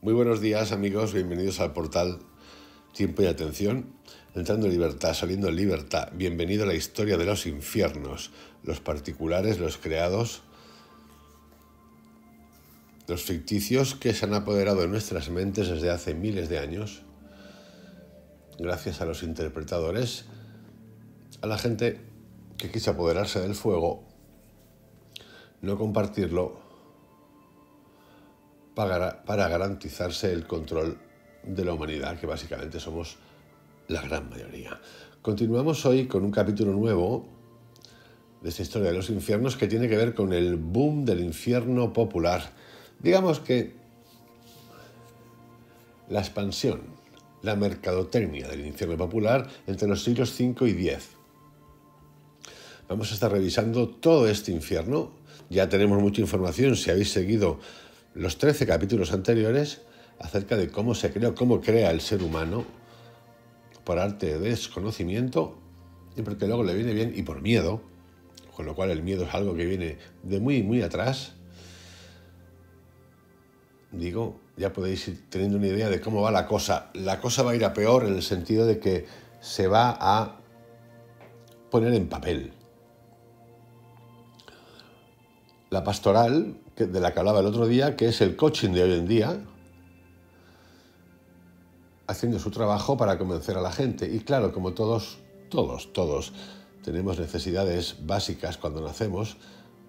Muy buenos días, amigos, bienvenidos al portal Tiempo y Atención. Entrando en libertad, saliendo en libertad. Bienvenido a la historia de los infiernos, los particulares, los creados, los ficticios que se han apoderado de nuestras mentes desde hace miles de años, gracias a los interpretadores, a la gente que quiso apoderarse del fuego, no compartirlo, para garantizarse el control de la humanidad, que básicamente somos la gran mayoría. Continuamos hoy con un capítulo nuevo de esta historia de los infiernos que tiene que ver con el boom del infierno popular. Digamos que la expansión, la mercadotecnia del infierno popular entre los siglos V y X. Vamos a estar revisando todo este infierno. Ya tenemos mucha información, si habéis seguido los 13 capítulos anteriores, acerca de cómo se creó, cómo crea el ser humano por arte de desconocimiento y porque luego le viene bien y por miedo, con lo cual el miedo es algo que viene de muy, muy atrás. Digo, ya podéis ir teniendo una idea de cómo va la cosa. La cosa va a ir a peor en el sentido de que se va a poner en papel. La pastoral, de la que hablaba el otro día, que es el coaching de hoy en día, haciendo su trabajo para convencer a la gente. Y claro, como todos tenemos necesidades básicas cuando nacemos,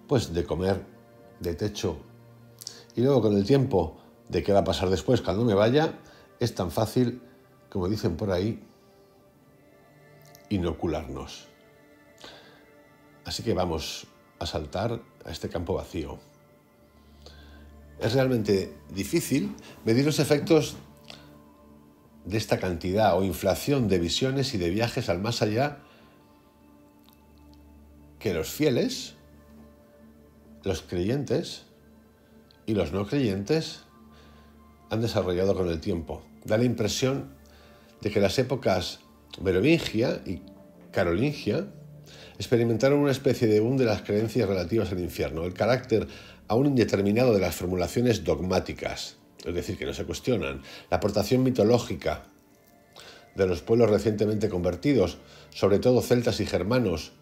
pues de comer, de techo. Y luego con el tiempo de qué va a pasar después cuando me vaya, es tan fácil, como dicen por ahí, inocularnos. Así que vamos a saltar a este campo vacío. Es realmente difícil medir los efectos de esta cantidad o inflación de visiones y de viajes al más allá que los fieles, los creyentes y los no creyentes han desarrollado con el tiempo. Da la impresión de que las épocas merovingia y carolingia experimentaron una especie de boom de las creencias relativas al infierno, el carácter aún indeterminado de las formulaciones dogmáticas, es decir, que no se cuestionan, la aportación mitológica de los pueblos recientemente convertidos, sobre todo celtas y germanos,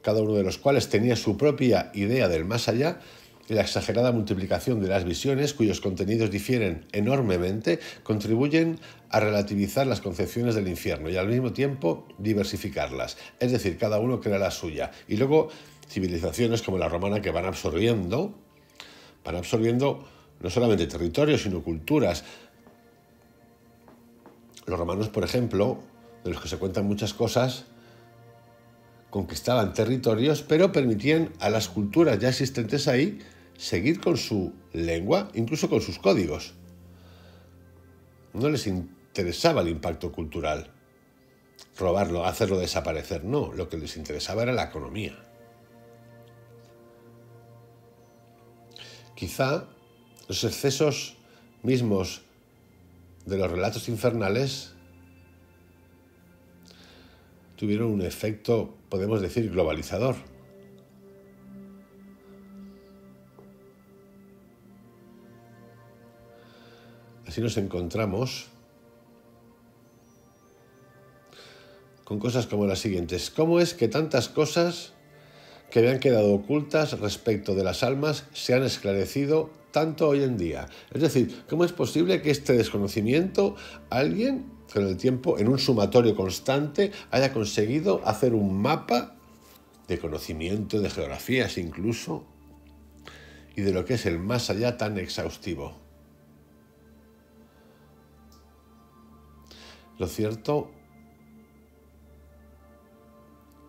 cada uno de los cuales tenía su propia idea del más allá, y la exagerada multiplicación de las visiones, cuyos contenidos difieren enormemente, contribuyen a relativizar las concepciones del infierno y al mismo tiempo diversificarlas. Es decir, cada uno crea la suya. Y luego civilizaciones como la romana que van absorbiendo no solamente territorios, sino culturas. Los romanos, por ejemplo, de los que se cuentan muchas cosas, conquistaban territorios, pero permitían a las culturas ya existentes ahí seguir con su lengua, incluso con sus códigos. No les interesaba el impacto cultural, robarlo, hacerlo desaparecer, no. Lo que les interesaba era la economía. Quizá los excesos mismos de los relatos infernales tuvieron un efecto, podemos decir, globalizador. Así nos encontramos con cosas como las siguientes. ¿Cómo es que tantas cosas que habían quedado ocultas respecto de las almas se han esclarecido tanto hoy en día? Es decir, ¿cómo es posible que este desconocimiento alguien con el tiempo, en un sumatorio constante, haya conseguido hacer un mapa de conocimiento, de geografías incluso, y de lo que es el más allá tan exhaustivo? Lo cierto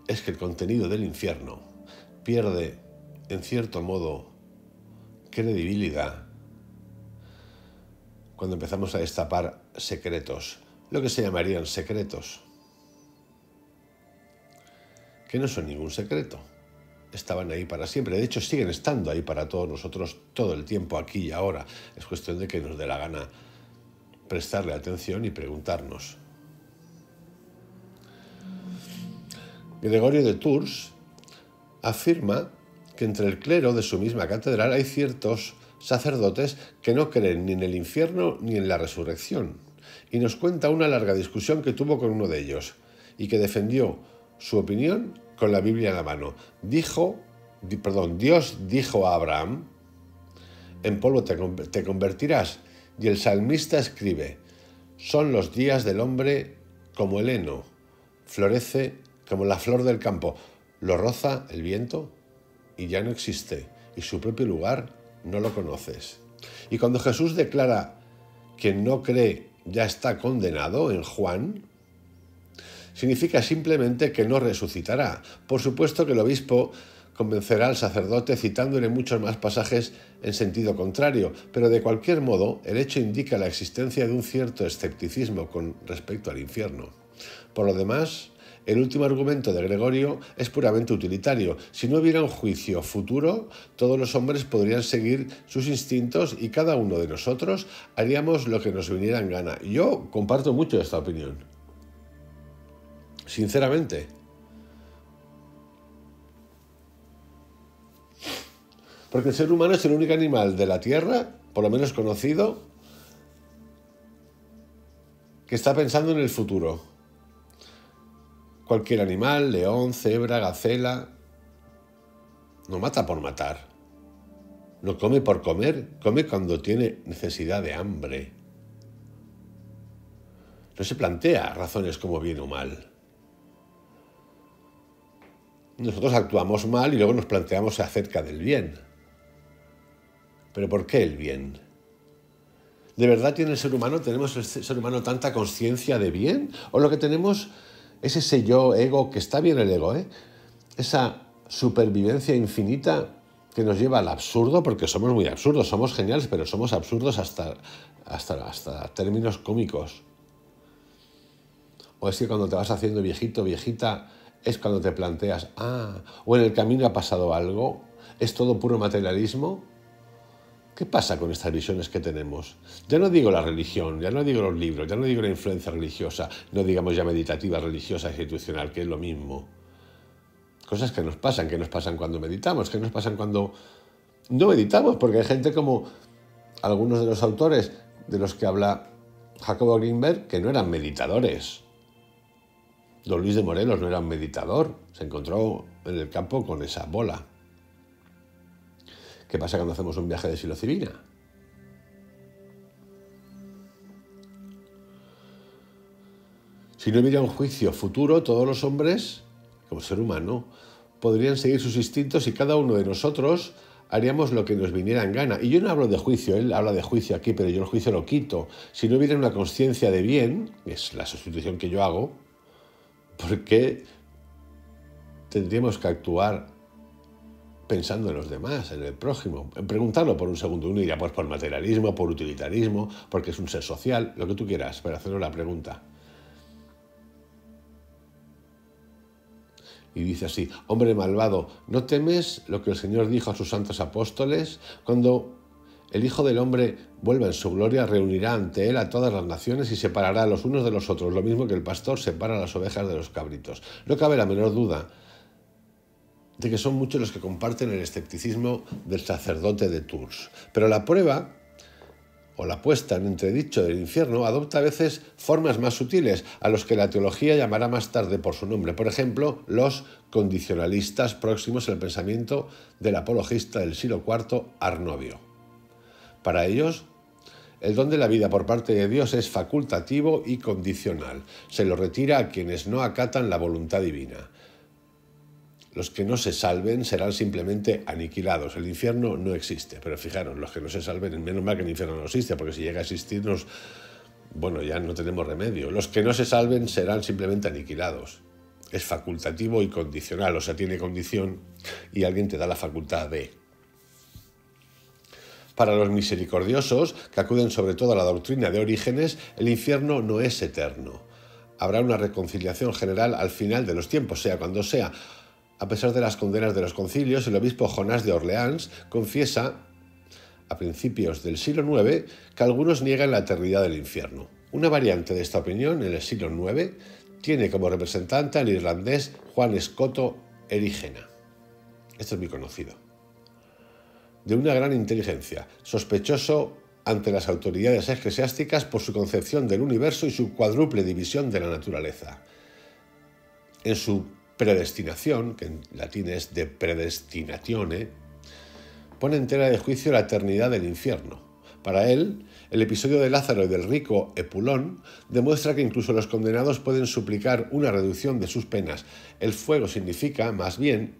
es que el contenido del infierno pierde, en cierto modo, credibilidad cuando empezamos a destapar secretos, lo que se llamarían secretos, que no son ningún secreto. Estaban ahí para siempre. De hecho, siguen estando ahí para todos nosotros todo el tiempo, aquí y ahora. Es cuestión de que nos dé la gana prestarle atención y preguntarnos. Gregorio de Tours afirma que entre el clero de su misma catedral hay ciertos sacerdotes que no creen ni en el infierno ni en la resurrección. Y nos cuenta una larga discusión que tuvo con uno de ellos y que defendió su opinión con la Biblia en la mano. Dios dijo a Abraham: en polvo te convertirás. Y el salmista escribe: son los días del hombre como el heno, florece como la flor del campo, lo roza el viento y ya no existe, y su propio lugar no lo conoces. Y cuando Jesús declara: quien no cree ya está condenado, en Juan, significa simplemente que no resucitará. Por supuesto que el obispo convencerá al sacerdote citándole muchos más pasajes en sentido contrario, pero de cualquier modo el hecho indica la existencia de un cierto escepticismo con respecto al infierno. Por lo demás, el último argumento de Gregorio es puramente utilitario. Si no hubiera un juicio futuro, todos los hombres podrían seguir sus instintos y cada uno de nosotros haríamos lo que nos viniera en gana. Yo comparto mucho esta opinión, sinceramente. Porque el ser humano es el único animal de la Tierra, por lo menos conocido, que está pensando en el futuro. Cualquier animal, león, cebra, gacela, no mata por matar. No come por comer, come cuando tiene necesidad de hambre. No se plantea razones como bien o mal. Nosotros actuamos mal y luego nos planteamos acerca del bien. ¿Pero por qué el bien? ¿De verdad tiene el ser humano, tenemos el ser humano tanta conciencia de bien? ¿O lo que tenemos es ese yo, ego, que está bien el ego, esa supervivencia infinita que nos lleva al absurdo, porque somos muy absurdos, somos geniales, pero somos absurdos hasta términos cómicos? ¿O es que cuando te vas haciendo viejito, viejita, es cuando te planteas, o en el camino ha pasado algo? ¿Es todo puro materialismo? ¿Qué pasa con estas visiones que tenemos? Ya no digo la religión, ya no digo los libros, ya no digo la influencia religiosa, no digamos ya meditativa, religiosa, institucional, que es lo mismo. Cosas que nos pasan cuando meditamos, que nos pasan cuando no meditamos, porque hay gente como algunos de los autores de los que habla Jacobo Greenberg que no eran meditadores. Don Luis de Morelos no era un meditador, se encontró en el campo con esa bola. ¿Qué pasa cuando hacemos un viaje de psilocibina? Si no hubiera un juicio futuro, todos los hombres, como ser humano, podrían seguir sus instintos y cada uno de nosotros haríamos lo que nos viniera en gana. Y yo no hablo de juicio, él habla de juicio aquí, pero yo el juicio lo quito. Si no hubiera una conciencia de bien, que es la sustitución que yo hago, ¿por qué tendríamos que actuar pensando en los demás, en el prójimo? En preguntarlo por un segundo. Uno diría, pues por materialismo, por utilitarismo, porque es un ser social, lo que tú quieras, pero hacernos la pregunta. Y dice así: hombre malvado, ¿no temes lo que el Señor dijo a sus santos apóstoles? Cuando el Hijo del Hombre vuelva en su gloria, reunirá ante él a todas las naciones y separará a los unos de los otros, lo mismo que el pastor separa a las ovejas de los cabritos. No cabe la menor duda de que son muchos los que comparten el escepticismo del sacerdote de Tours. Pero la prueba, o la puesta en entredicho del infierno, adopta a veces formas más sutiles, a los que la teología llamará más tarde por su nombre. Por ejemplo, los condicionalistas próximos al pensamiento del apologista del siglo IV, Arnovio. Para ellos, el don de la vida por parte de Dios es facultativo y condicional. Se lo retira a quienes no acatan la voluntad divina. Los que no se salven serán simplemente aniquilados. El infierno no existe. Pero fijaros, los que no se salven, menos mal que el infierno no existe, porque si llega a existirnos, bueno, ya no tenemos remedio. Los que no se salven serán simplemente aniquilados. Es facultativo y condicional, o sea, tiene condición y alguien te da la facultad de. Para los misericordiosos, que acuden sobre todo a la doctrina de Orígenes, el infierno no es eterno. Habrá una reconciliación general al final de los tiempos, sea cuando sea. A pesar de las condenas de los concilios, el obispo Jonás de Orleans confiesa, a principios del siglo IX, que algunos niegan la eternidad del infierno. Una variante de esta opinión, en el siglo IX, tiene como representante al irlandés Juan Escoto Erigena. Esto es muy conocido. de una gran inteligencia, sospechoso ante las autoridades eclesiásticas por su concepción del universo y su cuádruple división de la naturaleza. En su predestinación, que en latín es de predestinatione, pone en tela de juicio la eternidad del infierno. Para él, el episodio de Lázaro y del rico Epulón demuestra que incluso los condenados pueden suplicar una reducción de sus penas. El fuego significa, más bien,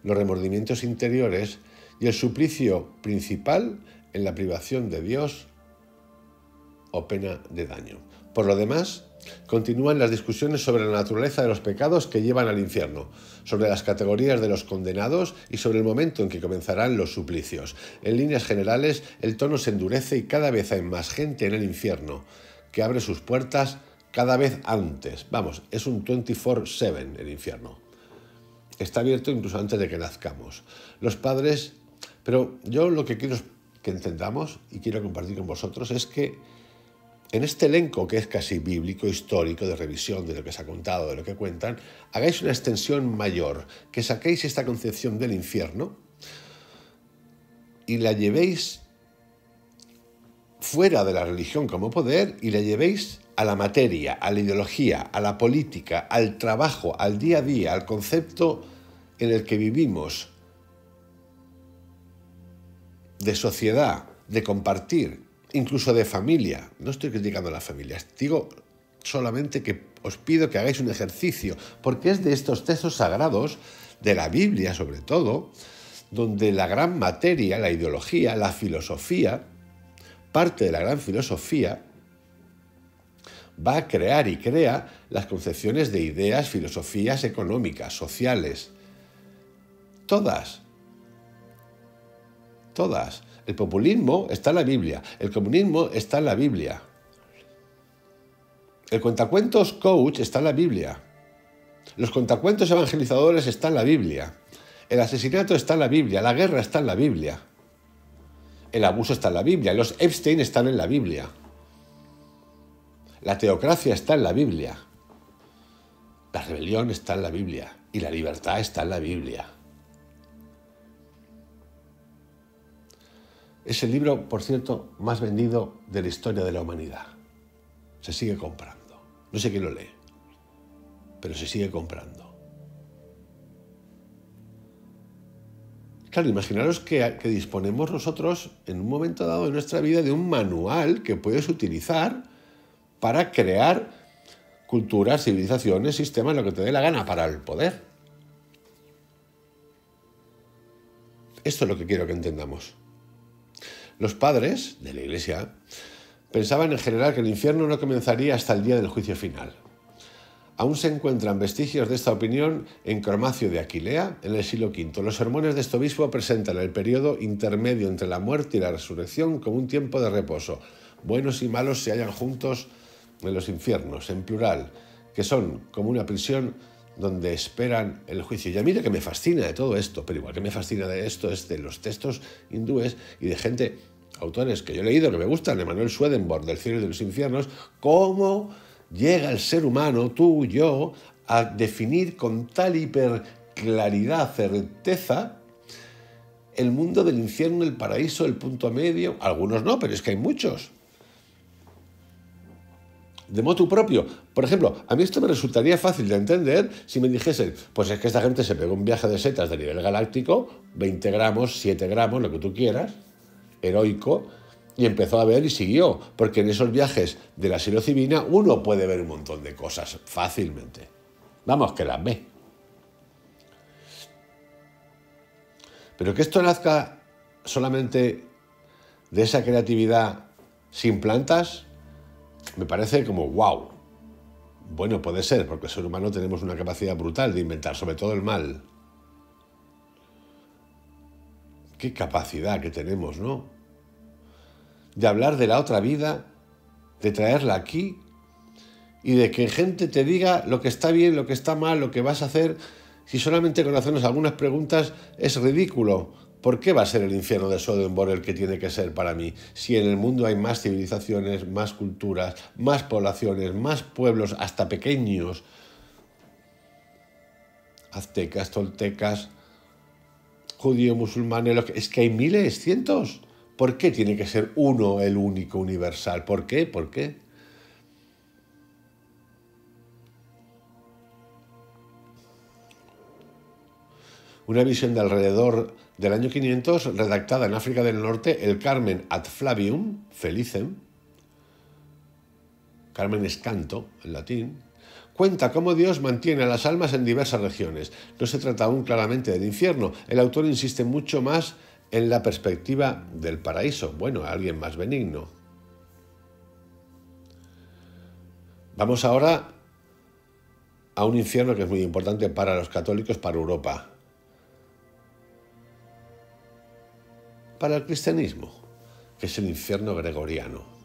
los remordimientos interiores y el suplicio principal en la privación de Dios o pena de daño. Por lo demás, continúan las discusiones sobre la naturaleza de los pecados que llevan al infierno, sobre las categorías de los condenados y sobre el momento en que comenzarán los suplicios. En líneas generales, el tono se endurece y cada vez hay más gente en el infierno, que abre sus puertas cada vez antes. Vamos, es un 24/7 el infierno. Está abierto incluso antes de que nazcamos. Los padres... Pero yo lo que quiero que entendamos y quiero compartir con vosotros es que en este elenco que es casi bíblico, histórico, de revisión de lo que se ha contado, de lo que cuentan, hagáis una extensión mayor, que saquéis esta concepción del infierno y la llevéis fuera de la religión como poder y la llevéis a la materia, a la ideología, a la política, al trabajo, al día a día, al concepto en el que vivimos, de sociedad, de compartir, incluso de familia. No estoy criticando a las familias, digo solamente que os pido que hagáis un ejercicio, porque es de estos textos sagrados, de la Biblia sobre todo, donde la gran materia, la ideología, la filosofía, parte de la gran filosofía, va a crear y crea las concepciones de ideas, filosofías económicas, sociales. Todas. El populismo está en la Biblia, el comunismo está en la Biblia. El cuentacuentos coach está en la Biblia. Los cuentacuentos evangelizadores están en la Biblia. El asesinato está en la Biblia, la guerra está en la Biblia. El abuso está en la Biblia, los Epstein están en la Biblia. La teocracia está en la Biblia. La rebelión está en la Biblia y la libertad está en la Biblia. Es el libro, por cierto, más vendido de la historia de la humanidad. Se sigue comprando. No sé quién lo lee, pero se sigue comprando. Claro, imaginaros que disponemos nosotros en un momento dado de nuestra vida de un manual que puedes utilizar para crear culturas, civilizaciones, sistemas, lo que te dé la gana para el poder. Esto es lo que quiero que entendamos. Los padres de la Iglesia pensaban en general que el infierno no comenzaría hasta el día del juicio final. Aún se encuentran vestigios de esta opinión en Cromacio de Aquilea, en el siglo V. Los sermones de este obispo presentan el periodo intermedio entre la muerte y la resurrección como un tiempo de reposo. Buenos y malos se hallan juntos en los infiernos, en plural, que son como una prisión donde esperan el juicio. Y a mí lo que me fascina de todo esto, pero igual que me fascina de esto, es de los textos hindúes y de gente, autores que yo he leído, que me gustan, Emanuel Swedenborg, del cielo y de los infiernos, cómo llega el ser humano, tú, yo, a definir con tal hiperclaridad, certeza, el mundo del infierno, el paraíso, el punto medio. Algunos no, pero es que hay muchos. De motu propio. Por ejemplo, a mí esto me resultaría fácil de entender si me dijesen, pues es que esta gente se pegó un viaje de setas de nivel galáctico, 20 gramos, 7 gramos, lo que tú quieras, heroico, y empezó a ver y siguió, porque en esos viajes de la psilocibina uno puede ver un montón de cosas fácilmente. Vamos, que las ve. Pero que esto nazca solamente de esa creatividad sin plantas, me parece como wow. Bueno, puede ser, porque el ser humano tenemos una capacidad brutal de inventar, sobre todo el mal. Qué capacidad que tenemos, ¿no? De hablar de la otra vida, de traerla aquí y de que gente te diga lo que está bien, lo que está mal, lo que vas a hacer. Si solamente con hacernos algunas preguntas es ridículo. ¿Por qué va a ser el infierno de Sodom el que tiene que ser para mí? Si en el mundo hay más civilizaciones, más culturas, más poblaciones, más pueblos, hasta pequeños, aztecas, toltecas, judío, musulmán, es que hay miles, cientos. ¿Por qué tiene que ser uno el único universal? ¿Por qué? ¿Por qué? Una visión de alrededor del año 500, redactada en África del Norte, el Carmen ad Flavium Felicem, Carmen es canto en latín, cuenta cómo Dios mantiene a las almas en diversas regiones. No se trata aún claramente del infierno. El autor insiste mucho más en la perspectiva del paraíso. Bueno, alguien más benigno. Vamos ahora a un infierno que es muy importante para los católicos, para Europa. Para el cristianismo, que es el infierno gregoriano.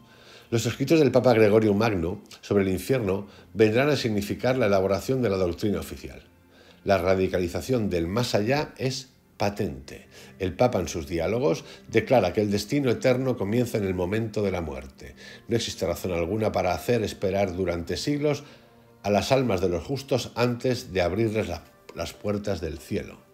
Los escritos del Papa Gregorio Magno sobre el infierno vendrán a significar la elaboración de la doctrina oficial. La radicalización del más allá es patente. El Papa en sus diálogos declara que el destino eterno comienza en el momento de la muerte. No existe razón alguna para hacer esperar durante siglos a las almas de los justos antes de abrirles las puertas del cielo.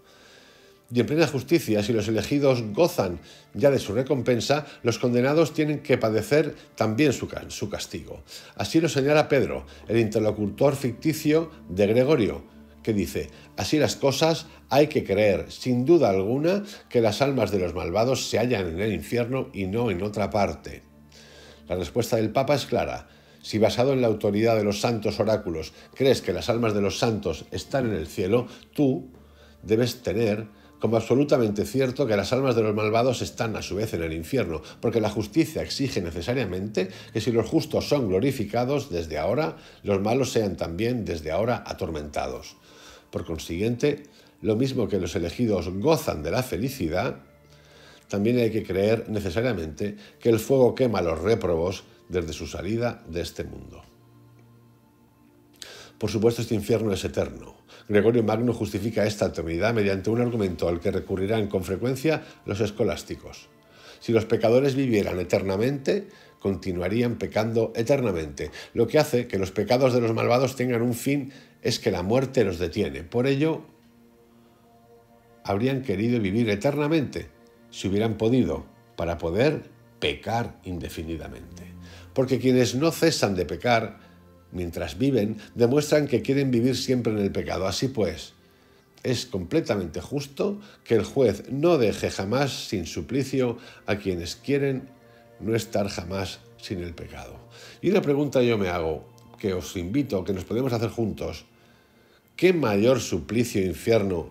Y en plena justicia, si los elegidos gozan ya de su recompensa, los condenados tienen que padecer también su castigo. Así lo señala Pedro, el interlocutor ficticio de Gregorio, que dice: así las cosas, hay que creer, sin duda alguna, que las almas de los malvados se hallan en el infierno y no en otra parte. La respuesta del Papa es clara. Si basado en la autoridad de los santos oráculos crees que las almas de los santos están en el cielo, tú debes tener como absolutamente cierto que las almas de los malvados están a su vez en el infierno, porque la justicia exige necesariamente que si los justos son glorificados desde ahora, los malos sean también desde ahora atormentados. Por consiguiente, lo mismo que los elegidos gozan de la felicidad, también hay que creer necesariamente que el fuego quema a los réprobos desde su salida de este mundo. Por supuesto, este infierno es eterno. Gregorio Magno justifica esta eternidad mediante un argumento al que recurrirán con frecuencia los escolásticos. Si los pecadores vivieran eternamente, continuarían pecando eternamente. Lo que hace que los pecados de los malvados tengan un fin es que la muerte los detiene. Por ello, habrían querido vivir eternamente, si hubieran podido, para poder pecar indefinidamente. Porque quienes no cesan de pecar mientras viven, demuestran que quieren vivir siempre en el pecado. Así pues, es completamente justo que el juez no deje jamás sin suplicio a quienes quieren no estar jamás sin el pecado. Y una pregunta yo me hago, que os invito, que nos podemos hacer juntos: ¿qué mayor suplicio e infierno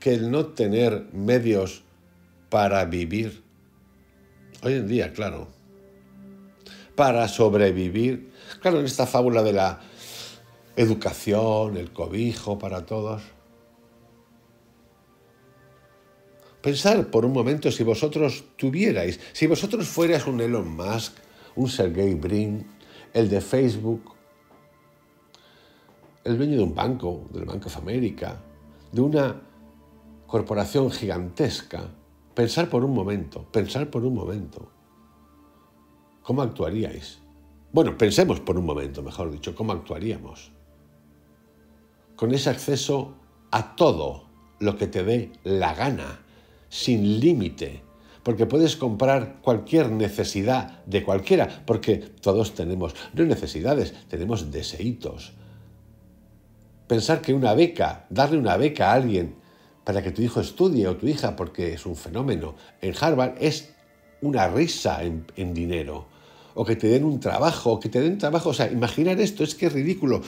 que el no tener medios para vivir? Hoy en día, claro, para sobrevivir. Claro, en esta fábula de la educación, el cobijo para todos. Pensar por un momento si vosotros tuvierais, si vosotros fuerais un Elon Musk, un Sergey Brin, el de Facebook, el dueño de un banco, del Bank of America, de una corporación gigantesca. Pensar por un momento, ¿cómo actuaríais? Bueno, pensemos por un momento, mejor dicho, ¿cómo actuaríamos? Con ese acceso a todo lo que te dé la gana, sin límite, porque puedes comprar cualquier necesidad de cualquiera, porque todos tenemos, no necesidades, tenemos deseítos. Pensar que una beca, darle una beca a alguien para que tu hijo estudie o tu hija, porque es un fenómeno, en Harvard es una risa en dinero. O que te den un trabajo, o sea, imaginar esto es que es ridículo,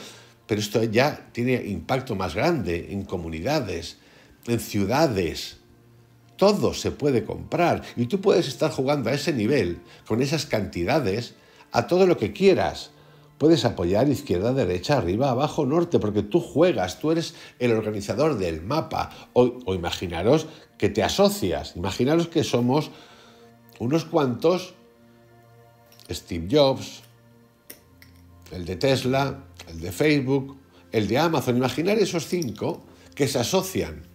pero esto ya tiene impacto más grande en comunidades, en ciudades. Todo se puede comprar y tú puedes estar jugando a ese nivel, con esas cantidades, a todo lo que quieras. Puedes apoyar izquierda, derecha, arriba, abajo, norte, porque tú juegas, tú eres el organizador del mapa. O imaginaros que te asocias, imaginaros que somos unos cuantos: Steve Jobs, el de Tesla, el de Facebook, el de Amazon. Imaginar esos 5 que se asocian.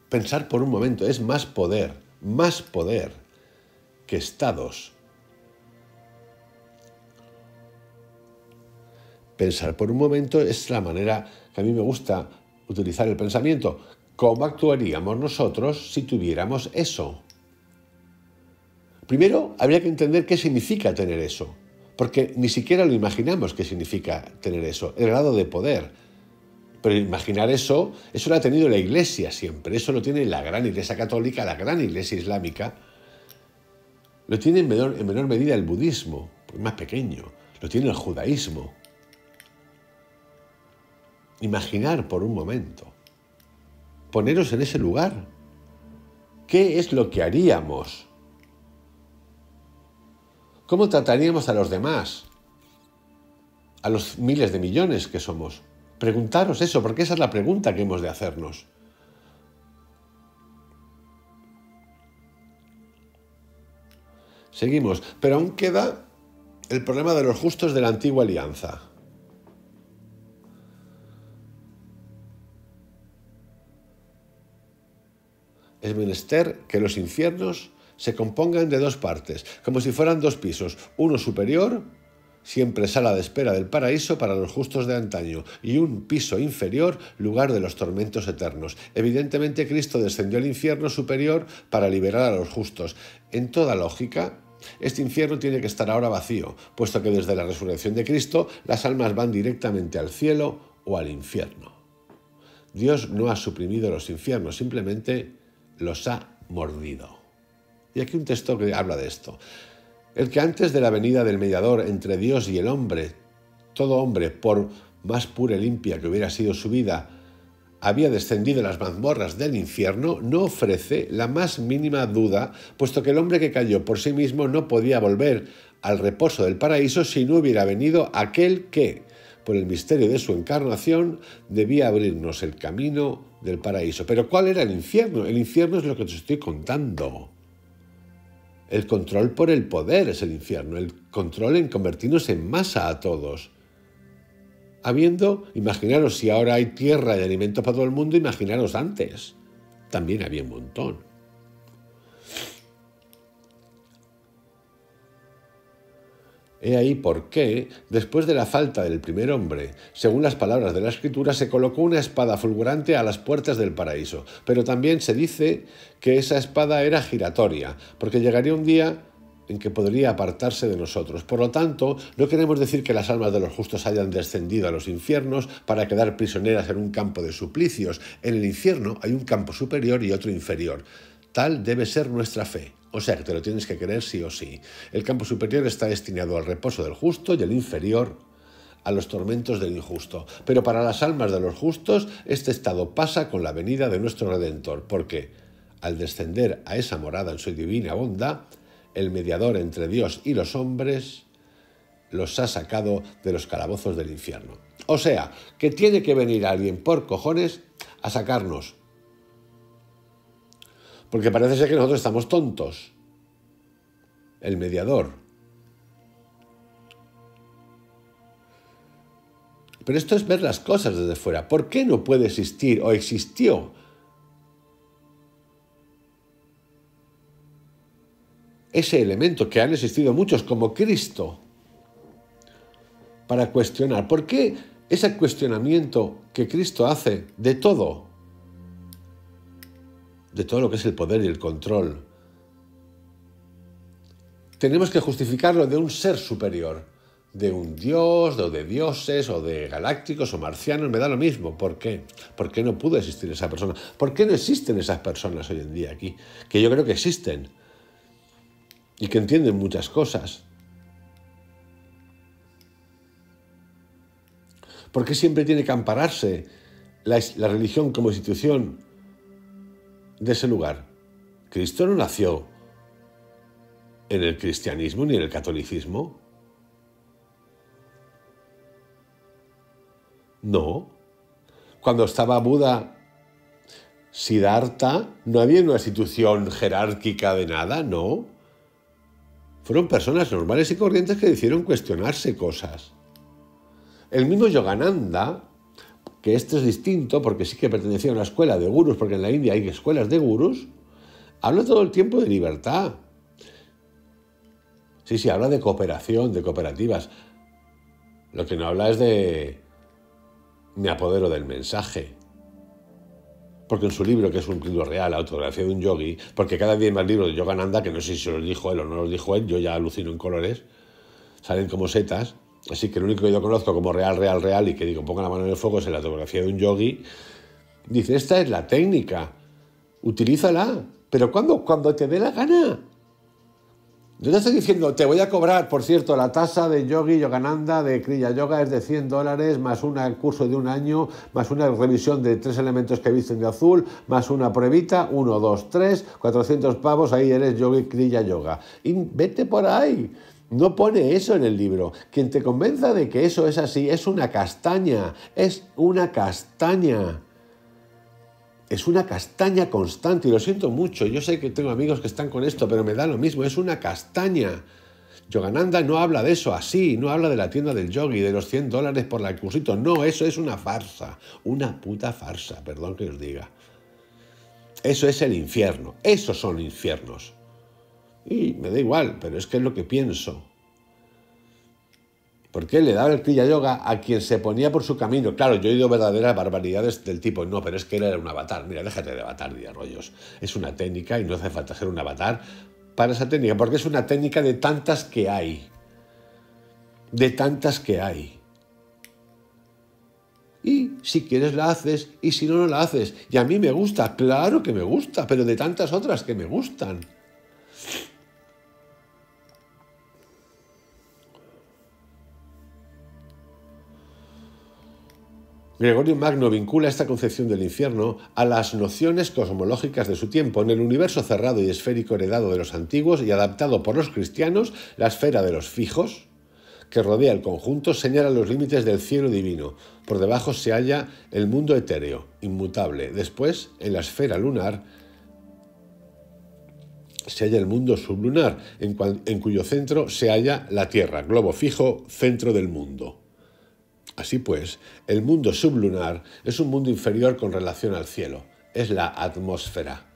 Pensar por un momento, es más poder que estados. Pensar por un momento es la manera que a mí me gusta utilizar el pensamiento. ¿cómo actuaríamos nosotros si tuviéramos eso? Primero, habría que entender qué significa tener eso, porque ni siquiera lo imaginamos qué significa tener eso, el grado de poder. Pero imaginar eso lo ha tenido la Iglesia siempre, eso lo tiene la gran Iglesia católica, la gran Iglesia islámica, lo tiene en menor medida el budismo, porque es más pequeño, lo tiene el judaísmo. Imaginar por un momento, poneros en ese lugar. ¿Qué es lo que haríamos? ¿Cómo trataríamos a los demás? A los miles de millones que somos. Preguntaros eso, porque esa es la pregunta que hemos de hacernos. Seguimos, pero aún queda el problema de los justos de la antigua alianza. Es menester que los infiernos se compongan de dos partes, como si fueran dos pisos, uno superior, siempre sala de espera del paraíso para los justos de antaño, y un piso inferior, lugar de los tormentos eternos. Evidentemente Cristo descendió al infierno superior para liberar a los justos. En toda lógica, este infierno tiene que estar ahora vacío, puesto que desde la resurrección de Cristo las almas van directamente al cielo o al infierno. Dios no ha suprimido los infiernos, simplemente los ha mordido. Y aquí un texto que habla de esto. El que antes de la venida del mediador entre Dios y el hombre, todo hombre, por más pura y limpia que hubiera sido su vida, había descendido a las mazmorras del infierno, no ofrece la más mínima duda, puesto que el hombre que cayó por sí mismo no podía volver al reposo del paraíso si no hubiera venido aquel que, por el misterio de su encarnación, debía abrirnos el camino del paraíso. Pero ¿cuál era el infierno? El infierno es lo que te estoy contando. El control por el poder es el infierno, el control en convertirnos en masa a todos. Imaginaros si ahora hay tierra y alimento para todo el mundo, imaginaros antes. También había un montón. He ahí por qué, después de la falta del primer hombre, según las palabras de la Escritura, se colocó una espada fulgurante a las puertas del paraíso. Pero también se dice que esa espada era giratoria, porque llegaría un día en que podría apartarse de nosotros. Por lo tanto, no queremos decir que las almas de los justos hayan descendido a los infiernos para quedar prisioneras en un campo de suplicios. En el infierno hay un campo superior y otro inferior. Tal debe ser nuestra fe. O sea, que te lo tienes que creer sí o sí. El campo superior está destinado al reposo del justo y el inferior a los tormentos del injusto. Pero para las almas de los justos, este estado pasa con la venida de nuestro Redentor, porque al descender a esa morada en su divina bondad, el mediador entre Dios y los hombres los ha sacado de los calabozos del infierno. O sea, que tiene que venir alguien por cojones a sacarnos. Porque parece ser que nosotros estamos tontos. El mediador. Pero esto es ver las cosas desde fuera. ¿Por qué no puede existir o existió ese elemento que han existido muchos como Cristo para cuestionar? ¿Por qué ese cuestionamiento que Cristo hace de todo lo que es el poder y el control, tenemos que justificarlo de un ser superior, de un dios, o de dioses, o de galácticos, o marcianos? Me da lo mismo. ¿Por qué? ¿Por qué no pudo existir esa persona? ¿Por qué no existen esas personas hoy en día aquí? Que yo creo que existen y que entienden muchas cosas. ¿Por qué siempre tiene que ampararse la religión como institución de ese lugar? Cristo no nació en el cristianismo ni en el catolicismo. No. Cuando estaba Buda, Siddhartha, no había una institución jerárquica de nada, no. Fueron personas normales y corrientes que decidieron cuestionarse cosas. El mismo Yogananda, que este es distinto porque sí que pertenecía a una escuela de gurús, porque en la India hay escuelas de gurús, habla todo el tiempo de libertad. Sí, habla de cooperación, de cooperativas. Lo que no habla es de me apodero del mensaje. porque en su libro, que es un libro real, Autografía de un Yogi, porque cada día hay más libros de Yogananda, que no sé si se los dijo él o no los dijo él, yo ya alucino en colores, salen como setas, así que el único que yo conozco como real, y que digo, ponga la mano en el fuego, es la Autografía de un Yogi. Dice, esta es la técnica, utilízala, pero cuando te dé la gana. Yo te estoy diciendo, te voy a cobrar, por cierto, la tasa de Yogi Yogananda de Kriya Yoga es de $100, más un curso de un año, más una revisión de 3 elementos que visten de azul, más una pruebita, 1, 2, 3, 400 pavos, ahí eres Yogi Kriya Yoga. Y vete por ahí. No pone eso en el libro. Quien te convenza de que eso es así es una castaña, es una castaña. Es una castaña constante, y lo siento mucho. Yo sé que tengo amigos que están con esto, pero me da lo mismo, es una castaña. Yogananda no habla de eso así, no habla de la tienda del yogi, de los $100 por el cursito. No, eso es una farsa, una puta farsa, perdón que os diga. Eso es el infierno, esos son infiernos. Y me da igual, pero es que es lo que pienso. ¿Por qué le daba el Kriya Yoga a quien se ponía por su camino? Claro, yo he oído verdaderas barbaridades del tipo, no, pero es que él era un avatar. Mira, déjate de avatar y de rollos. Es una técnica y no hace falta ser un avatar para esa técnica, porque es una técnica de tantas que hay. De tantas que hay. Y si quieres la haces, y si no, no la haces. Y a mí me gusta, claro que me gusta, pero de tantas otras que me gustan. Gregorio Magno vincula esta concepción del infierno a las nociones cosmológicas de su tiempo. En el universo cerrado y esférico heredado de los antiguos y adaptado por los cristianos, la esfera de los fijos, que rodea el conjunto, señala los límites del cielo divino. Por debajo se halla el mundo etéreo, inmutable. Después, en la esfera lunar, se halla el mundo sublunar, en cuyo centro se halla la Tierra, globo fijo, centro del mundo. Así pues, el mundo sublunar es un mundo inferior con relación al cielo, es la atmósfera.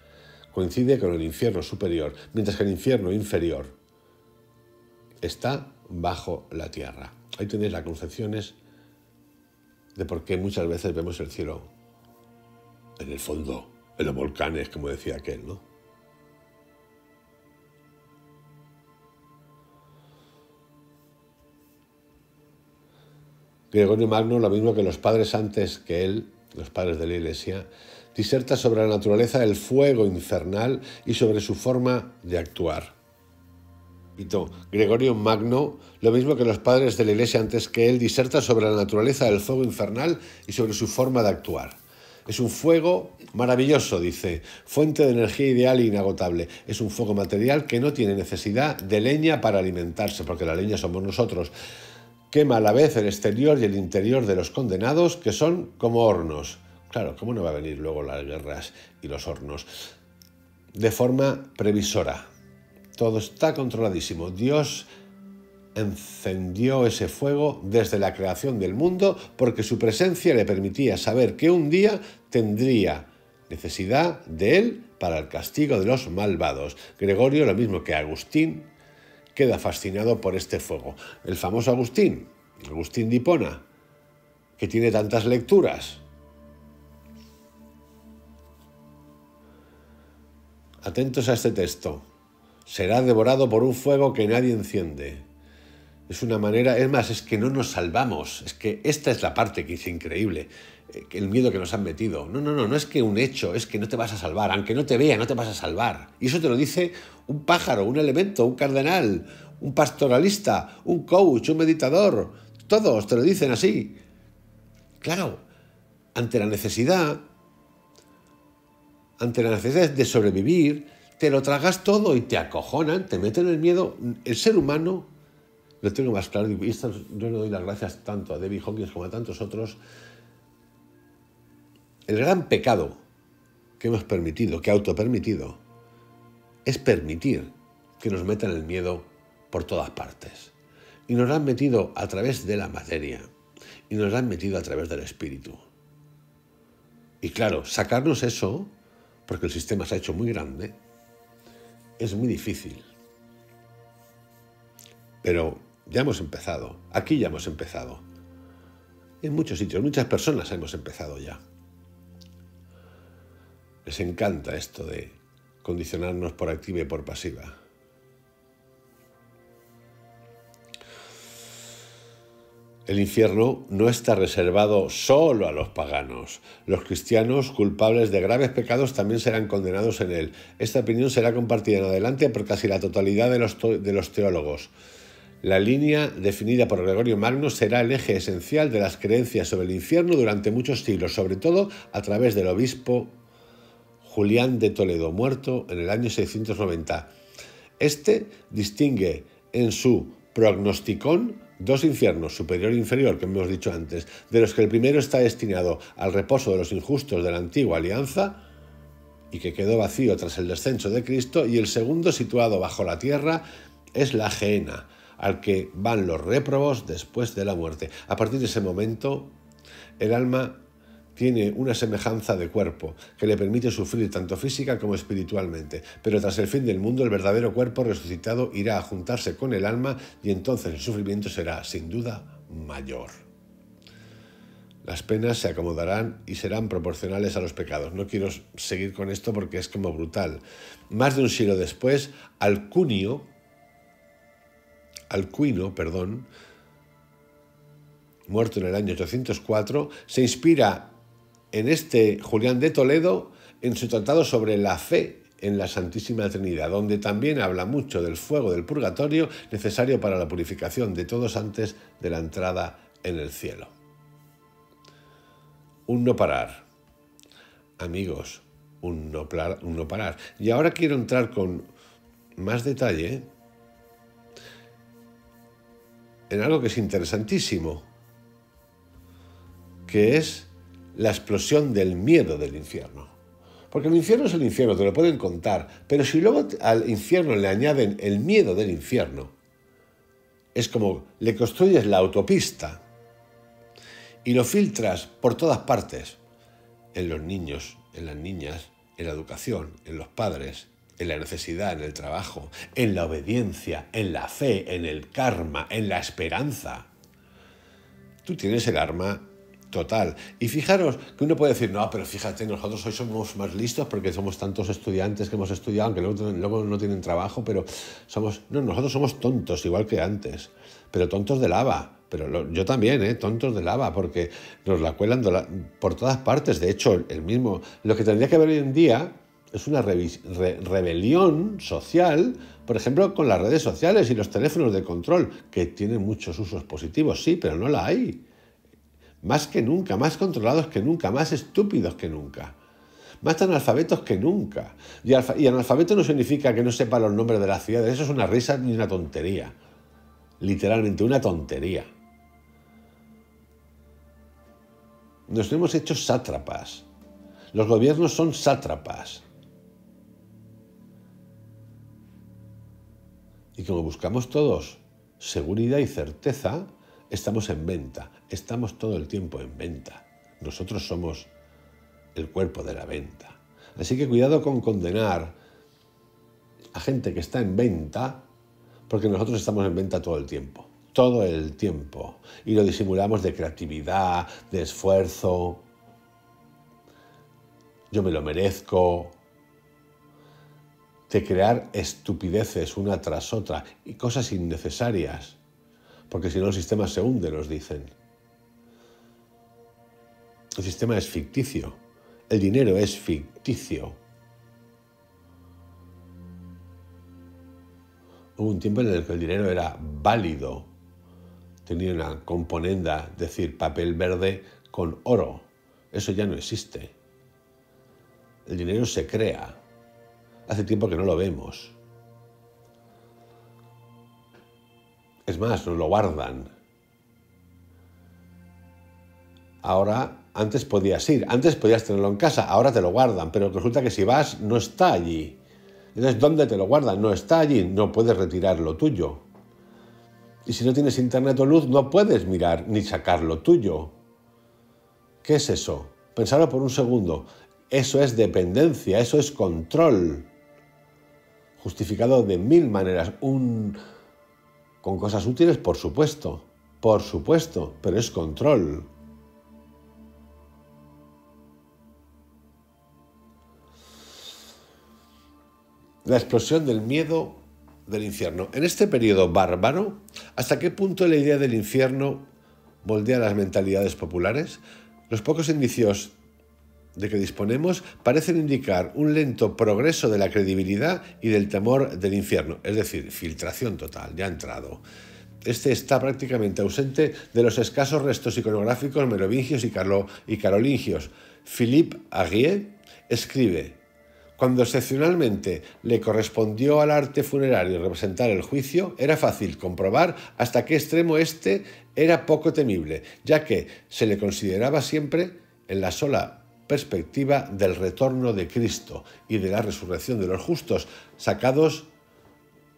Coincide con el infierno superior, mientras que el infierno inferior está bajo la tierra. Ahí tenéis las concepciones de por qué muchas veces vemos el cielo en el fondo, en los volcanes, como decía aquel, ¿no? Gregorio Magno, lo mismo que los padres antes que él, los padres de la Iglesia, diserta sobre la naturaleza del fuego infernal y sobre su forma de actuar. Gregorio Magno, lo mismo que los padres de la Iglesia antes que él, diserta sobre la naturaleza del fuego infernal y sobre su forma de actuar. Es un fuego maravilloso, dice, fuente de energía ideal e inagotable. Es un fuego material que no tiene necesidad de leña para alimentarse, porque la leña somos nosotros. Quema a la vez el exterior y el interior de los condenados, que son como hornos. Claro, ¿cómo no va a venir luego las guerras y los hornos? De forma previsora. Todo está controladísimo. Dios encendió ese fuego desde la creación del mundo porque su presencia le permitía saber que un día tendría necesidad de él para el castigo de los malvados. Gregorio, lo mismo que Agustín, queda fascinado por este fuego. El famoso Agustín de Hipona, que tiene tantas lecturas. Atentos a este texto. Será devorado por un fuego que nadie enciende. Es una manera, es más, es que no nos salvamos. Es que esta es la parte que es increíble. El miedo que nos han metido. No es que un hecho, es que no te vas a salvar. Aunque no te vea, no te vas a salvar. Y eso te lo dice un pájaro, un elemento, un cardenal, un pastoralista, un coach, un meditador. Todos te lo dicen así. Claro, ante la necesidad de sobrevivir, te lo tragas todo y te acojonan, te meten el miedo. El ser humano, lo tengo más claro, y esto yo le doy las gracias tanto a David Hawkins como a tantos otros. El gran pecado que hemos permitido, que autopermitido, es permitir que nos metan el miedo por todas partes. Y nos lo han metido a través de la materia, y nos lo han metido a través del espíritu. Y claro, sacarnos eso, porque el sistema se ha hecho muy grande, es muy difícil. Pero ya hemos empezado, aquí ya hemos empezado. En muchos sitios, muchas personas hemos empezado ya. Les encanta esto de condicionarnos por activa y por pasiva. El infierno no está reservado solo a los paganos. Los cristianos culpables de graves pecados también serán condenados en él. Esta opinión será compartida en adelante por casi la totalidad de los teólogos. La línea definida por Gregorio Magno será el eje esencial de las creencias sobre el infierno durante muchos siglos, sobre todo a través del obispo Julián de Toledo, muerto en el año 690. Este distingue en su Prognosticon dos infiernos, superior e inferior, que hemos dicho antes, de los que el primero está destinado al reposo de los injustos de la antigua alianza y que quedó vacío tras el descenso de Cristo, y el segundo, situado bajo la tierra, es la Gehenna, al que van los réprobos después de la muerte. A partir de ese momento, el alma tiene una semejanza de cuerpo que le permite sufrir tanto física como espiritualmente, pero tras el fin del mundo el verdadero cuerpo resucitado irá a juntarse con el alma y entonces el sufrimiento será sin duda mayor. Las penas se acomodarán y serán proporcionales a los pecados. No quiero seguir con esto porque es como brutal. Más de un siglo después, Alcuino, muerto en el año 804, se inspira en este Julián de Toledo en su tratado sobre la fe en la Santísima Trinidad, donde también habla mucho del fuego del purgatorio necesario para la purificación de todos antes de la entrada en el cielo. Un no parar. Amigos, un no parar. Y ahora quiero entrar con más detalle en algo que es interesantísimo, que es la explosión del miedo del infierno. Porque el infierno es el infierno, te lo pueden contar, pero si luego al infierno le añaden el miedo del infierno, es como le construyes la autopista y lo filtras por todas partes, en los niños, en las niñas, en la educación, en los padres, en la necesidad, en el trabajo, en la obediencia, en la fe, en el karma, en la esperanza. Tú tienes el arma total. Y fijaros que uno puede decir, no, pero fíjate, nosotros hoy somos más listos porque somos tantos estudiantes que hemos estudiado, aunque luego no tienen trabajo, pero nosotros somos tontos, igual que antes, pero tontos de lava. Pero yo también, tontos de lava, porque nos la cuelan por todas partes. De hecho, lo que tendría que haber hoy en día es una rebelión social, por ejemplo, con las redes sociales y los teléfonos de control, que tienen muchos usos positivos, sí, pero no la hay. Más que nunca, más controlados que nunca, más estúpidos que nunca, más analfabetos que nunca. Y analfabeto no significa que no sepa los nombres de las ciudades, eso es una risa ni una tontería. Literalmente una tontería. Nos hemos hecho sátrapas. Los gobiernos son sátrapas. Y como buscamos todos seguridad y certeza, estamos en venta, estamos todo el tiempo en venta. Nosotros somos el cuerpo de la venta. Así que cuidado con condenar a gente que está en venta, porque nosotros estamos en venta todo el tiempo. Todo el tiempo. Y lo disimulamos de creatividad, de esfuerzo. Yo me lo merezco. De crear estupideces una tras otra y cosas innecesarias. Porque si no el sistema se hunde, nos dicen. El sistema es ficticio. El dinero es ficticio. Hubo un tiempo en el que el dinero era válido. Tenía una componenda, es decir, papel verde con oro. Eso ya no existe. El dinero se crea. Hace tiempo que no lo vemos. Es más, nos lo guardan. Ahora, antes podías ir, antes podías tenerlo en casa, ahora te lo guardan, pero resulta que si vas, no está allí. Entonces, ¿dónde te lo guardan? No está allí, no puedes retirar lo tuyo. Y si no tienes internet o luz, no puedes mirar ni sacar lo tuyo. ¿Qué es eso? Pensadlo por un segundo. Eso es dependencia, eso es control. Justificado de mil maneras. Con cosas útiles, por supuesto, pero es control. la explosión del miedo del infierno. En este periodo bárbaro, ¿hasta qué punto la idea del infierno moldea las mentalidades populares? Los pocos indicios de que disponemos parecen indicar un lento progreso de la credibilidad y del temor del infierno, es decir, filtración total, ya ha entrado. Este está prácticamente ausente de los escasos restos iconográficos merovingios y carolingios. Philippe Aguier escribe: cuando excepcionalmente le correspondió al arte funerario representar el juicio, era fácil comprobar hasta qué extremo éste era poco temible, ya que se le consideraba siempre en la sola perspectiva del retorno de Cristo y de la resurrección de los justos, sacados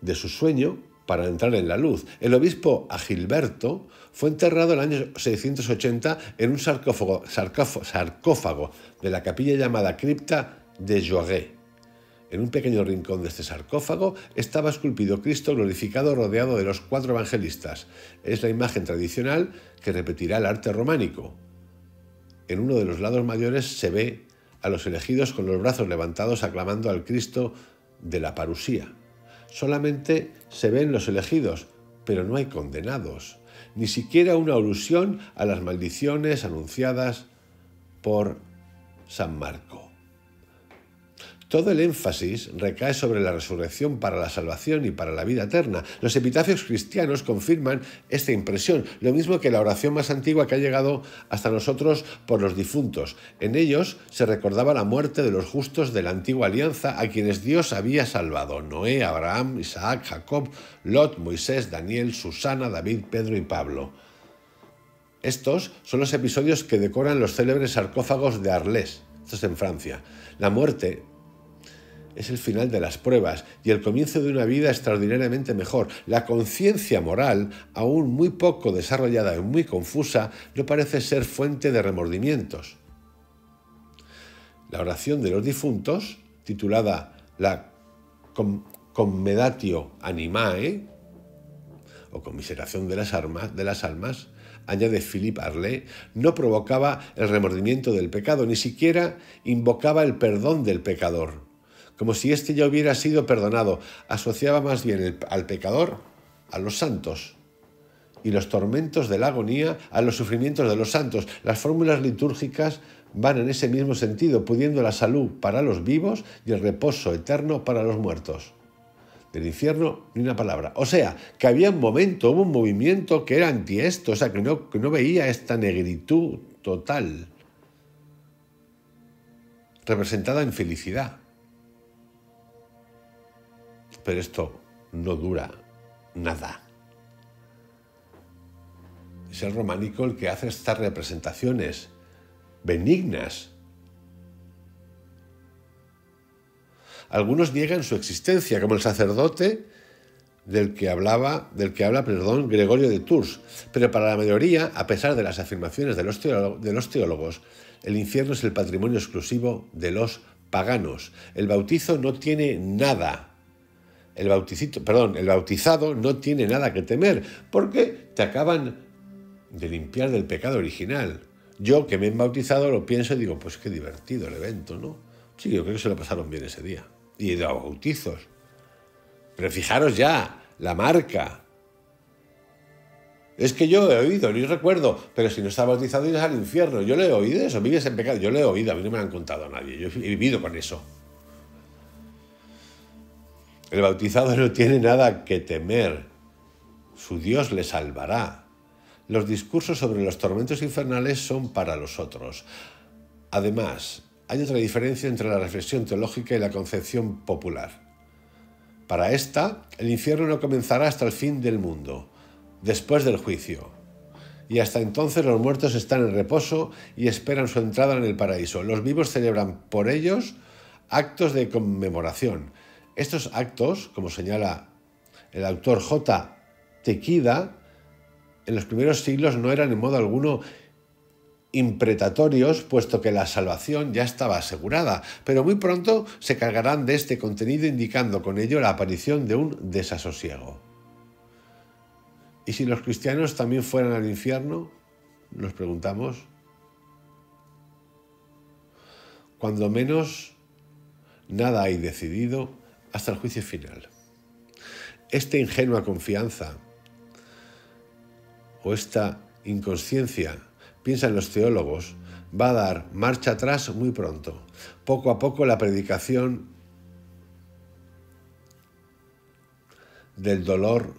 de su sueño para entrar en la luz. El obispo Agilberto fue enterrado en el año 680 en un sarcófago de la capilla llamada Cripta de Joguet. En un pequeño rincón de este sarcófago estaba esculpido Cristo glorificado rodeado de los 4 evangelistas. Es la imagen tradicional que repetirá el arte románico. En uno de los lados mayores se ve a los elegidos con los brazos levantados aclamando al Cristo de la parusía. Solamente se ven los elegidos, pero no hay condenados, ni siquiera una alusión a las maldiciones anunciadas por San Marco. Todo el énfasis recae sobre la resurrección para la salvación y para la vida eterna. Los epitafios cristianos confirman esta impresión, lo mismo que la oración más antigua que ha llegado hasta nosotros por los difuntos. En ellos se recordaba la muerte de los justos de la antigua alianza a quienes Dios había salvado: Noé, Abraham, Isaac, Jacob, Lot, Moisés, Daniel, Susana, David, Pedro y Pablo. Estos son los episodios que decoran los célebres sarcófagos de Arles, esto es en Francia. La muerte es el final de las pruebas y el comienzo de una vida extraordinariamente mejor. La conciencia moral, aún muy poco desarrollada y muy confusa, no parece ser fuente de remordimientos. La oración de los difuntos, titulada la Commedatio Animae, o conmiseración de las almas, añade Philippe Arlet, no provocaba el remordimiento del pecado, ni siquiera invocaba el perdón del pecador, como si éste ya hubiera sido perdonado. Asociaba más bien al pecador a los santos y los tormentos de la agonía a los sufrimientos de los santos. Las fórmulas litúrgicas van en ese mismo sentido, pudiendo la salud para los vivos y el reposo eterno para los muertos. Del infierno ni una palabra. O sea, que había hubo un movimiento que era anti esto, o sea, que no veía esta negritud total representada en felicidad. Pero esto no dura nada. Es el románico el que hace estas representaciones benignas. Algunos niegan su existencia, como el sacerdote del que habla Gregorio de Tours. Pero para la mayoría, a pesar de las afirmaciones de los teólogos, el infierno es el patrimonio exclusivo de los paganos. El bautizo no tiene nada. El bautizado no tiene nada que temer, porque te acaban de limpiar del pecado original. Yo, que me he bautizado, lo pienso y digo, pues qué divertido el evento, ¿no? Sí, yo creo que se lo pasaron bien ese día. Y he ido a bautizos. Pero fijaros ya, la marca. Es que yo he oído, ni recuerdo, pero si no está bautizado irás al infierno. Yo lo he oído eso, vives en pecado. Yo lo he oído, a mí no me lo han contado a nadie. Yo he vivido con eso. El bautizado no tiene nada que temer. Su Dios le salvará. Los discursos sobre los tormentos infernales son para los otros. Además, hay otra diferencia entre la reflexión teológica y la concepción popular. Para esta, el infierno no comenzará hasta el fin del mundo, después del juicio. Y hasta entonces los muertos están en reposo y esperan su entrada en el paraíso. Los vivos celebran por ellos actos de conmemoración. Estos actos, como señala el autor J. Tequida, en los primeros siglos no eran en modo alguno impretatorios, puesto que la salvación ya estaba asegurada, pero muy pronto se cargarán de este contenido, indicando con ello la aparición de un desasosiego. ¿Y si los cristianos también fueran al infierno? Nos preguntamos. Cuando menos, nada hay decidido hasta el juicio final. Esta ingenua confianza o esta inconsciencia, piensan los teólogos, va a dar marcha atrás muy pronto. Poco a poco la predicación del dolor,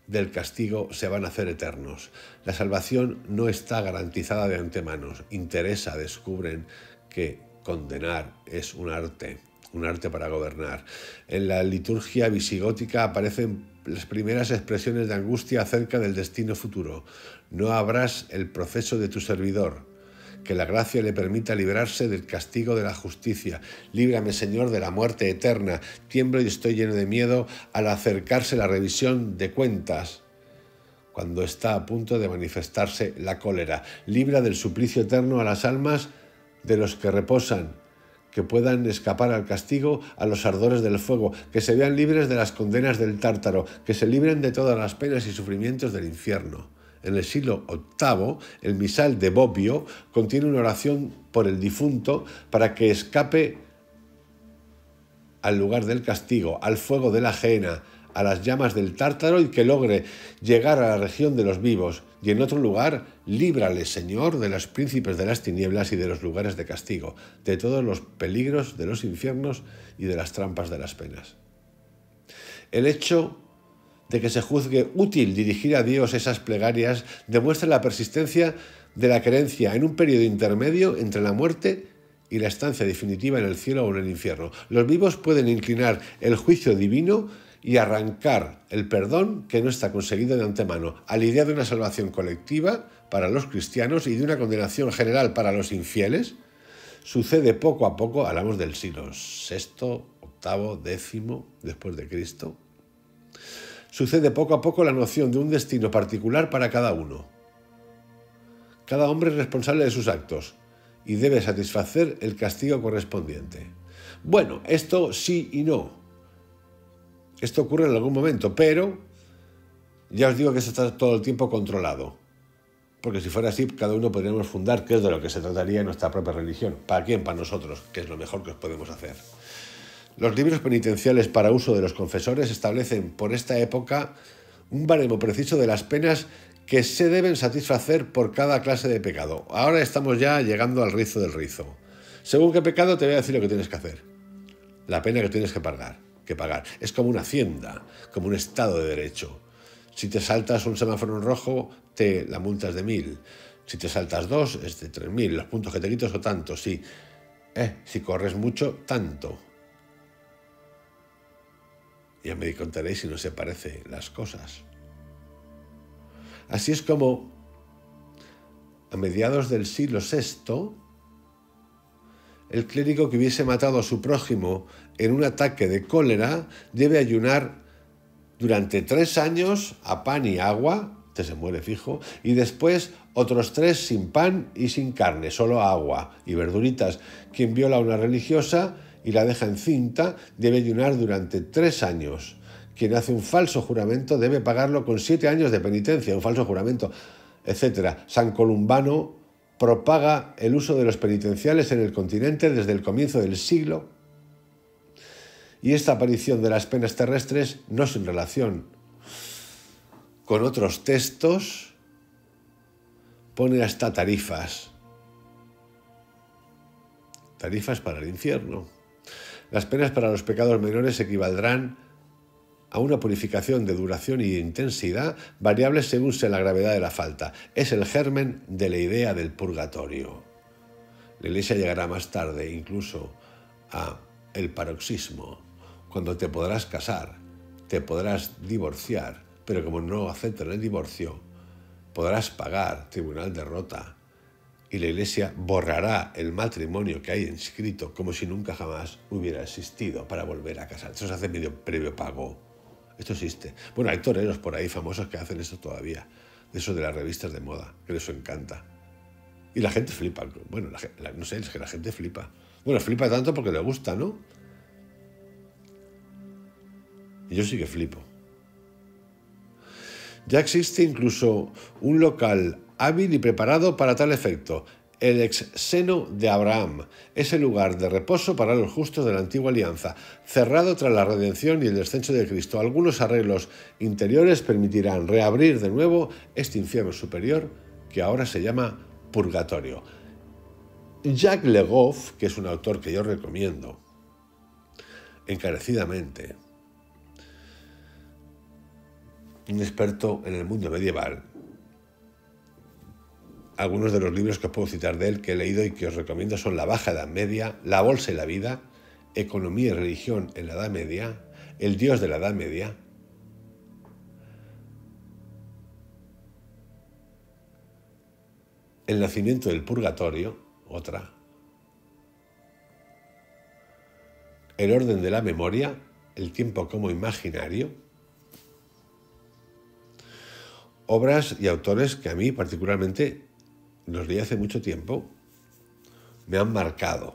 del castigo, se van a hacer eternos. La salvación no está garantizada de antemano. Interesa, descubren que condenar es un arte para gobernar. En la liturgia visigótica aparecen las primeras expresiones de angustia acerca del destino futuro. No abrás el proceso de tu servidor, que la gracia le permita librarse del castigo de la justicia. Líbrame, Señor, de la muerte eterna. Tiemblo y estoy lleno de miedo al acercarse la revisión de cuentas, cuando está a punto de manifestarse la cólera. Libra del suplicio eterno a las almas de los que reposan, que puedan escapar al castigo, a los ardores del fuego, que se vean libres de las condenas del Tártaro, que se libren de todas las penas y sufrimientos del infierno. En el siglo VIII, el misal de Bobbio contiene una oración por el difunto para que escape al lugar del castigo, al fuego de la gehenna, a las llamas del Tártaro, y que logre llegar a la región de los vivos. Y en otro lugar, líbrale, Señor, de los príncipes de las tinieblas y de los lugares de castigo, de todos los peligros de los infiernos y de las trampas de las penas. El hecho de que se juzgue útil dirigir a Dios esas plegarias demuestra la persistencia de la creencia en un periodo intermedio entre la muerte y la estancia definitiva en el cielo o en el infierno. Los vivos pueden inclinar el juicio divino y arrancar el perdón que no está conseguido de antemano, a la idea de una salvación colectiva para los cristianos y de una condenación general para los infieles. Sucede poco a poco, hablamos del siglo VI, VIII, X después de Cristo. Sucede poco a poco la noción de un destino particular para cada uno. Cada hombre es responsable de sus actos y debe satisfacer el castigo correspondiente. Bueno, esto sí y no. Esto ocurre en algún momento, pero ya os digo que esto está todo el tiempo controlado. Porque si fuera así, cada uno podríamos fundar qué es de lo que se trataría en nuestra propia religión. ¿Para quién? Para nosotros, que es lo mejor que os podemos hacer. Los libros penitenciales para uso de los confesores establecen por esta época un baremo preciso de las penas que se deben satisfacer por cada clase de pecado. Ahora estamos ya llegando al rizo del rizo. Según qué pecado te voy a decir lo que tienes que hacer. La pena que tienes que pagar. Es como una hacienda, como un estado de derecho. Si te saltas un semáforo en rojo, la multa es de 1.000. Si te saltas 2, es de 3.000. Los puntos que te quitas son tantos. Si corres mucho, tanto. Ya me contaréis si no se parecen las cosas. Así es como, a mediados del siglo VI, el clérigo que hubiese matado a su prójimo en un ataque de cólera debe ayunar durante 3 años a pan y agua, que se muere fijo, y después otros 3 sin pan y sin carne, solo agua y verduritas. Quien viola a una religiosa y la deja encinta debe ayunar durante 3 años. Quien hace un falso juramento debe pagarlo con 7 años de penitencia, un falso juramento, etc. San Columbano propaga el uso de los penitenciales en el continente desde el comienzo del siglo, y esta aparición de las penas terrestres, no sin relación con otros textos, pone hasta tarifas para el infierno. Las penas para los pecados menores equivaldrán a una purificación de duración y de intensidad variables según sea la gravedad de la falta. Es el germen de la idea del purgatorio. La Iglesia llegará más tarde incluso a el paroxismo, cuando te podrás casar, te podrás divorciar, pero como no aceptan el divorcio, podrás pagar tribunal de rota, y la Iglesia borrará el matrimonio que hay inscrito como si nunca jamás hubiera existido para volver a casar. Eso se hace medio previo pago. Esto existe. Bueno, hay toreros por ahí famosos que hacen esto todavía, de eso de las revistas de moda, que eso encanta. Y la gente flipa. Bueno, no sé, es que la gente flipa. Bueno, flipa tanto porque le gusta, ¿no? Y yo sí que flipo. Ya existe incluso un local hábil y preparado para tal efecto. el ex seno de Abraham, ese lugar de reposo para los justos de la antigua alianza, cerrado tras la redención y el descenso de Cristo. Algunos arreglos interiores permitirán reabrir de nuevo este infierno superior que ahora se llama purgatorio. Jacques Le Goff, que es un autor que yo recomiendo encarecidamente, un experto en el mundo medieval. Algunos de los libros que os puedo citar de él que he leído y que os recomiendo son La Baja Edad Media, La Bolsa y la Vida, Economía y Religión en la Edad Media, El Dios de la Edad Media, El Nacimiento del Purgatorio, otra, El Orden de la Memoria, El Tiempo como Imaginario, obras y autores que a mí particularmente los leí hace mucho tiempo, me han marcado.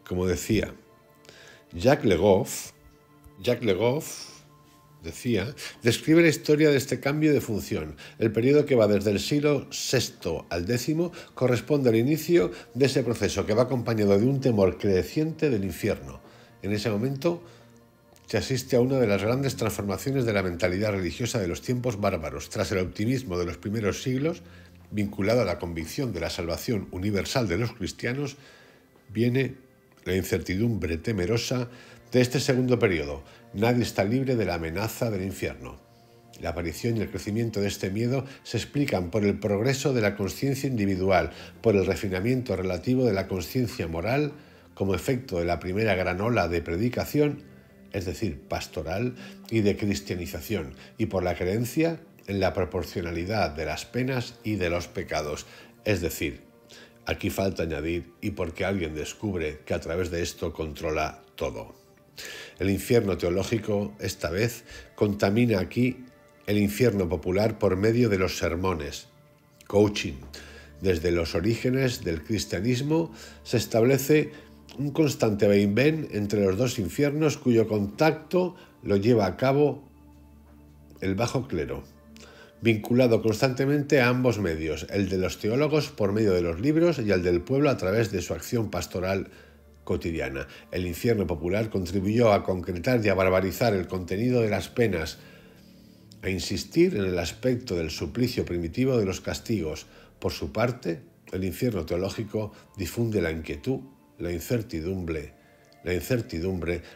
Como decía, Jacques Le Goff decía, describe la historia de este cambio de función. El periodo que va desde el siglo VI al X corresponde al inicio de ese proceso que va acompañado de un temor creciente del infierno. En ese momento se asiste a una de las grandes transformaciones de la mentalidad religiosa de los tiempos bárbaros. Tras el optimismo de los primeros siglos, vinculado a la convicción de la salvación universal de los cristianos, viene la incertidumbre temerosa de este segundo periodo. Nadie está libre de la amenaza del infierno. La aparición y el crecimiento de este miedo se explican por el progreso de la conciencia individual, por el refinamiento relativo de la conciencia moral, como efecto de la primera gran ola de predicación, es decir, pastoral, y de cristianización, y por la creencia en la proporcionalidad de las penas y de los pecados. Es decir, aquí falta añadir, y porque alguien descubre que a través de esto controla todo. El infierno teológico, esta vez, contamina aquí el infierno popular por medio de los sermones. Coaching. Desde los orígenes del cristianismo se establece un constante vaivén entre los dos infiernos cuyo contacto lo lleva a cabo el bajo clero, vinculado constantemente a ambos medios, el de los teólogos por medio de los libros y el del pueblo a través de su acción pastoral cotidiana. El infierno popular contribuyó a concretar y a barbarizar el contenido de las penas, a insistir en el aspecto del suplicio primitivo de los castigos. Por su parte, el infierno teológico difunde la inquietud, la incertidumbre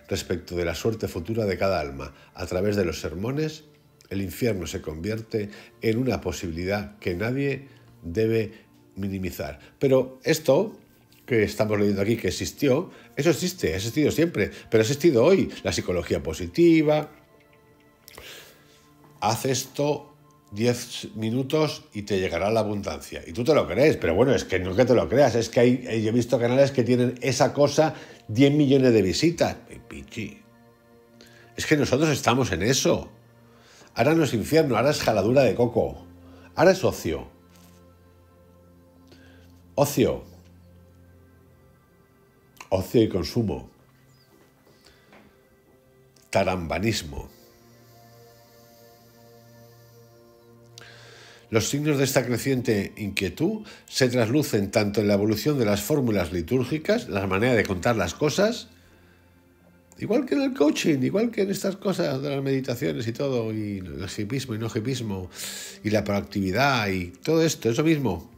respecto de la suerte futura de cada alma. A través de los sermones, el infierno se convierte en una posibilidad que nadie debe minimizar. Pero esto que estamos leyendo aquí, que existió, eso existe, ha existido siempre, pero ha existido hoy. La psicología positiva. Haz esto 10 minutos y te llegará la abundancia. Y tú te lo crees, pero bueno, es que no que te lo creas, es que yo he visto canales que tienen esa cosa 10 millones de visitas. Pichi. Es que nosotros estamos en eso. Ahora no es infierno, ahora es jaladura de coco. Ahora es ocio. Ocio. Ocio y consumo. Tarambanismo. Los signos de esta creciente inquietud se traslucen tanto en la evolución de las fórmulas litúrgicas, la manera de contar las cosas, igual que en el coaching, igual que en estas cosas de las meditaciones y todo, y el hipismo y no hipismo, y la proactividad y todo esto, eso mismo.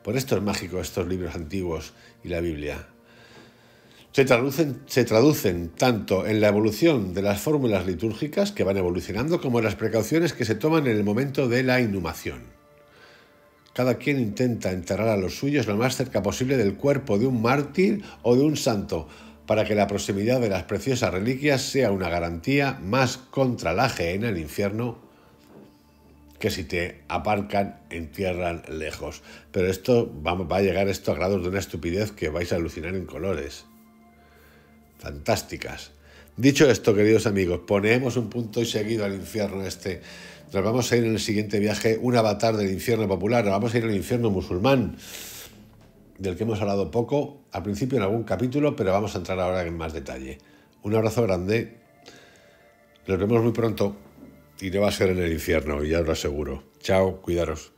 Por esto es mágico estos libros antiguos y la Biblia. Se traducen tanto en la evolución de las fórmulas litúrgicas que van evolucionando como en las precauciones que se toman en el momento de la inhumación. Cada quien intenta enterrar a los suyos lo más cerca posible del cuerpo de un mártir o de un santo, para que la proximidad de las preciosas reliquias sea una garantía más contra la gehenna, el infierno, que si te aparcan, entierran lejos. Pero esto va a llegar a grados de una estupidez que vais a alucinar en colores. Fantásticas. Dicho esto, queridos amigos, ponemos un punto y seguido al infierno este. Nos vamos a ir en el siguiente viaje, un avatar del infierno popular. Nos vamos a ir al infierno musulmán, del que hemos hablado poco, al principio en algún capítulo, pero vamos a entrar ahora en más detalle. Un abrazo grande. Nos vemos muy pronto y no va a ser en el infierno, ya os lo aseguro. Chao, cuidaros.